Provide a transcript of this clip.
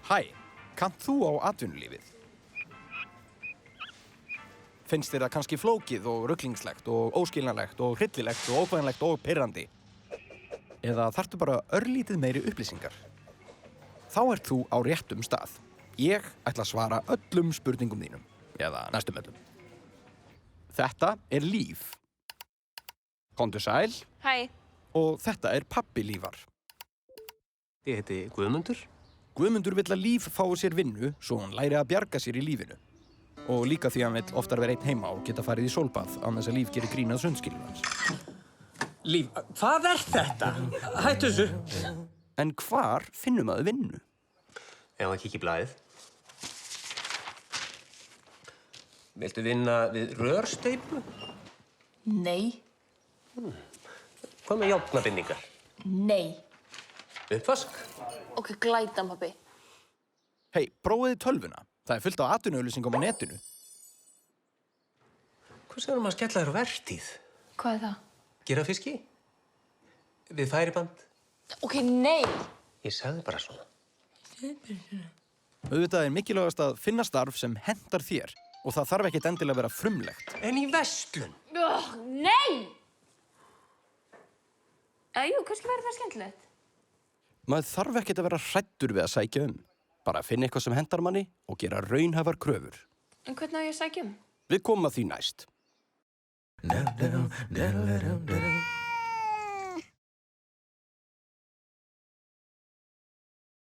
Hæ, kannt þú á atvinnulífið? Finnst þér það kannski flókið og ruglingslegt og óskiljanlegt og hryllilegt og ókvæðanlegt og pirrandi? Eða þarftu bara örlítið meiri upplýsingar? Þá ert þú á réttum stað. Ég ætla að svara öllum spurningum þínum, eða næstum öllum. Þetta er Líf. Komdu sæl. Hæ. Og þetta er pabbi Lífar. Ég heiti Guðmundur. Guðmundur vill að Líf fái sér vinnu svo hann læri að bjarga sér í lífinu. Og líka því hann vill oftar vera einn heima og geta farið í sólbað án þess að Líf gerir grín að sundskýlum hans. Líf, hvað er þetta? Hættu þessu. En hvar finnum maður vinnu? Ef að kíkja í blaðið. Viltu vinna við rörsteypu? Nei. Hvað með járnabindingar? Nei. Uppvask? Ok, glætan, pabbi. Hei, prófiði tölvuna. Það er fullt á atvinnuauglýsingum á netinu. Hvað segir að skella þér á vertíð? Hvað er það? Gera fiski? Við færiband? Ok, nei. Ég sagði bara svona. Auðvitað er mikilvægast að finna starf sem hentar þér og það þarf ekkert endilega að vera frumlegt. En í verslun? Nei! Jú, kannski væri það skemmtilegt. Maður þarf ekkert að vera hræddur við að sækja um. Bara að finna eitthvað sem hentar manni og gera raunhæfar kröfur. En hvernig á ég að sækja um? Við komum að því næst.